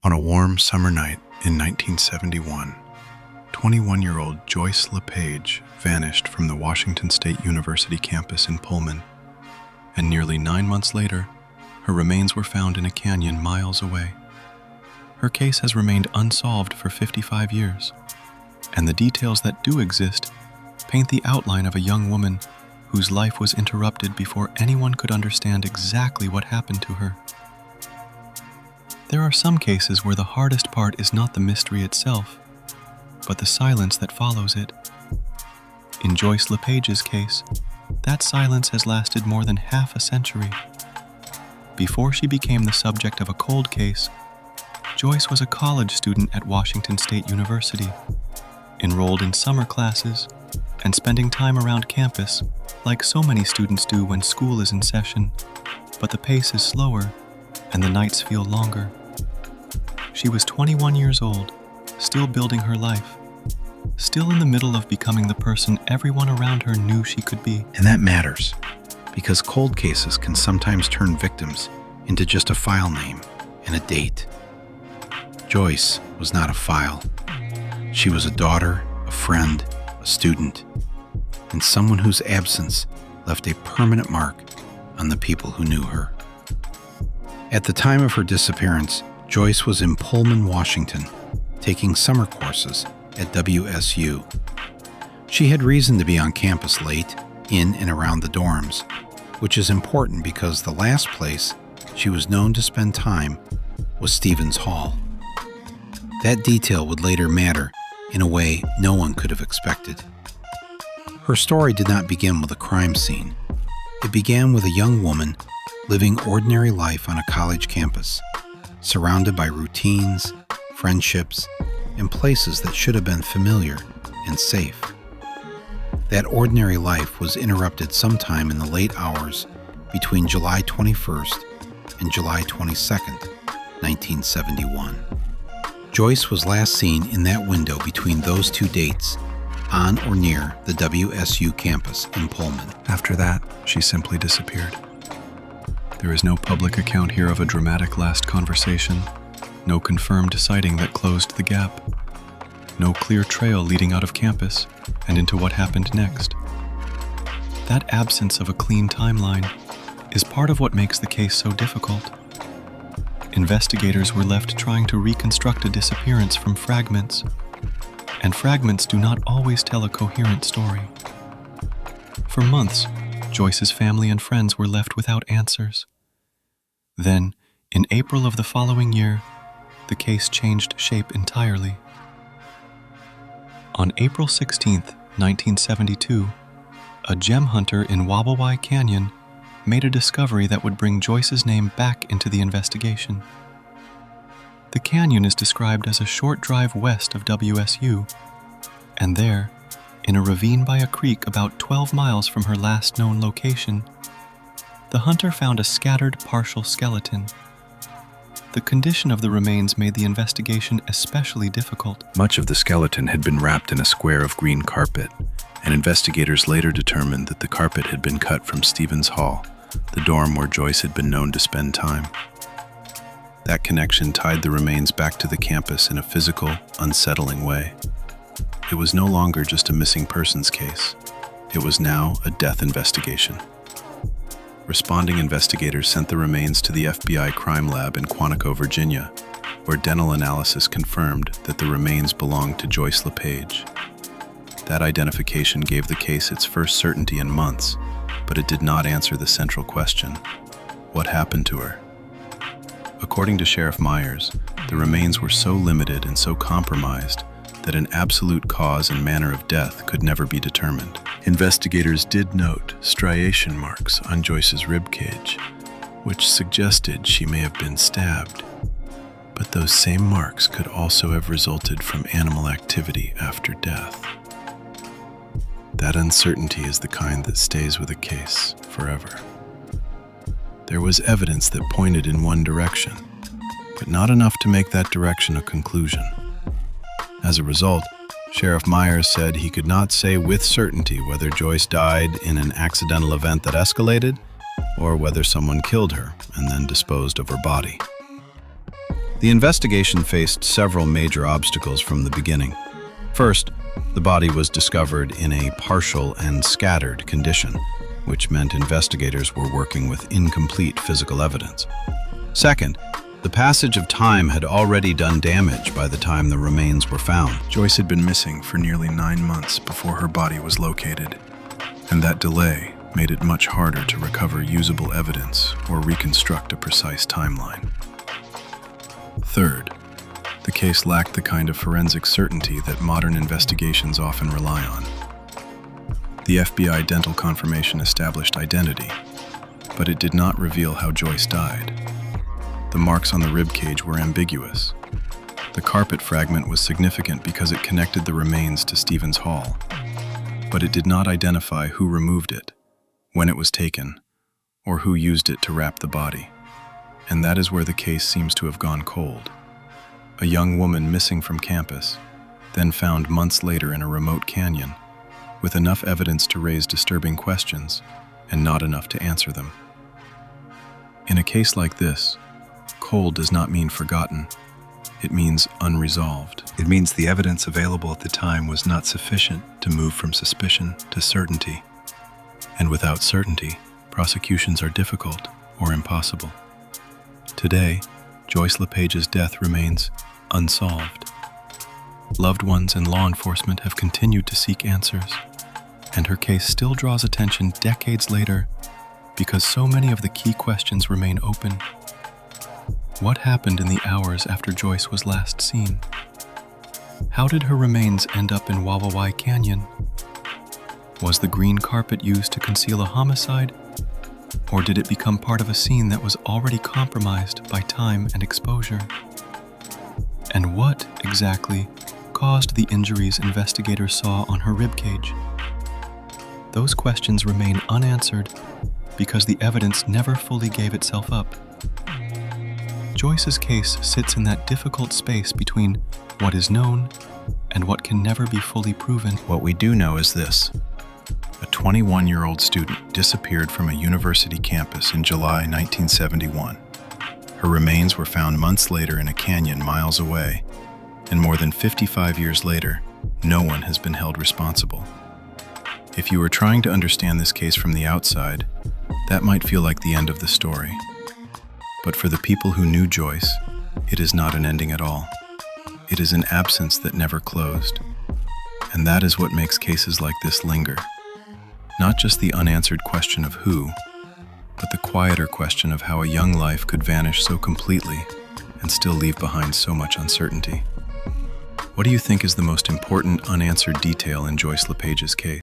On a warm summer night in 1971, 21-year-old Joyce LePage vanished from the Washington State University campus in Pullman, and nearly 9 months later, her remains were found in a canyon miles away. Her case has remained unsolved for 55 years, and the details that do exist paint the outline of a young woman whose life was interrupted before anyone could understand exactly what happened to her. There are some cases where the hardest part is not the mystery itself, but the silence that follows it. In Joyce LePage's case, that silence has lasted more than half a century. Before she became the subject of a cold case, Joyce was a college student at Washington State University, enrolled in summer classes and spending time around campus like so many students do when school is in session, but the pace is slower and the nights feel longer. She was 21 years old, still building her life, still in the middle of becoming the person everyone around her knew she could be. And that matters, because cold cases can sometimes turn victims into just a file name and a date. Joyce was not a file. She was a daughter, a friend, a student, and someone whose absence left a permanent mark on the people who knew her. At the time of her disappearance, Joyce was in Pullman, Washington, taking summer courses at WSU. She had reason to be on campus late, in and around the dorms, which is important because the last place she was known to spend time was Stevens Hall. That detail would later matter in a way no one could have expected. Her story did not begin with a crime scene. It began with a young woman living ordinary life on a college campus, surrounded by routines, friendships, and places that should have been familiar and safe. That ordinary life was interrupted sometime in the late hours between July 21st and July 22nd, 1971. Joyce was last seen in that window between those two dates, on or near the WSU campus in Pullman. After that, she simply disappeared. There is no public account here of a dramatic last conversation, no confirmed sighting that closed the gap, no clear trail leading out of campus and into what happened next. That absence of a clean timeline is part of what makes the case so difficult. Investigators were left trying to reconstruct a disappearance from fragments, and fragments do not always tell a coherent story. For months, Joyce's family and friends were left without answers. Then, in April of the following year, the case changed shape entirely. On April 16, 1972, a gem hunter in Wawawai Canyon made a discovery that would bring Joyce's name back into the investigation. The canyon is described as a short drive west of WSU, and there, in a ravine by a creek about 12 miles from her last known location, the hunter found a scattered partial skeleton. The condition of the remains made the investigation especially difficult. Much of the skeleton had been wrapped in a square of green carpet, and investigators later determined that the carpet had been cut from Stevens Hall, the dorm where Joyce had been known to spend time. That connection tied the remains back to the campus in a physical, unsettling way. It was no longer just a missing persons case. It was now a death investigation. Responding investigators sent the remains to the FBI crime lab in Quantico, Virginia, where dental analysis confirmed that the remains belonged to Joyce LePage. That identification gave the case its first certainty in months, but it did not answer the central question: what happened to her? According to Sheriff Myers, the remains were so limited and so compromised that an absolute cause and manner of death could never be determined. Investigators did note striation marks on Joyce's ribcage, which suggested she may have been stabbed. But those same marks could also have resulted from animal activity after death. That uncertainty is the kind that stays with a case forever. There was evidence that pointed in one direction, but not enough to make that direction a conclusion. As a result, Sheriff Myers said he could not say with certainty whether Joyce died in an accidental event that escalated, or whether someone killed her and then disposed of her body. The investigation faced several major obstacles from the beginning. First, the body was discovered in a partial and scattered condition, which meant investigators were working with incomplete physical evidence. Second, the passage of time had already done damage by the time the remains were found. Joyce had been missing for nearly 9 months before her body was located, and that delay made it much harder to recover usable evidence or reconstruct a precise timeline. Third, the case lacked the kind of forensic certainty that modern investigations often rely on. The FBI dental confirmation established identity, but it did not reveal how Joyce died. The marks on the ribcage were ambiguous. The carpet fragment was significant because it connected the remains to Stevens Hall, but it did not identify who removed it, when it was taken, or who used it to wrap the body. And that is where the case seems to have gone cold. A young woman missing from campus, then found months later in a remote canyon, with enough evidence to raise disturbing questions and not enough to answer them. In a case like this, cold does not mean forgotten. It means unresolved. It means the evidence available at the time was not sufficient to move from suspicion to certainty. And without certainty, prosecutions are difficult or impossible. Today, Joyce LePage's death remains unsolved. Loved ones and law enforcement have continued to seek answers, and her case still draws attention decades later because so many of the key questions remain open. What happened in the hours after Joyce was last seen? How did her remains end up in Wawawai Canyon? Was the green carpet used to conceal a homicide? Or did it become part of a scene that was already compromised by time and exposure? And what, exactly, caused the injuries investigators saw on her ribcage? Those questions remain unanswered because the evidence never fully gave itself up. Joyce's case sits in that difficult space between what is known and what can never be fully proven. What we do know is this. A 21-year-old student disappeared from a university campus in July 1971. Her remains were found months later in a canyon miles away, and more than 55 years later, no one has been held responsible. If you were trying to understand this case from the outside, that might feel like the end of the story. But for the people who knew Joyce, it is not an ending at all. It is an absence that never closed. And that is what makes cases like this linger. Not just the unanswered question of who, but the quieter question of how a young life could vanish so completely and still leave behind so much uncertainty. What do you think is the most important unanswered detail in Joyce LePage's case?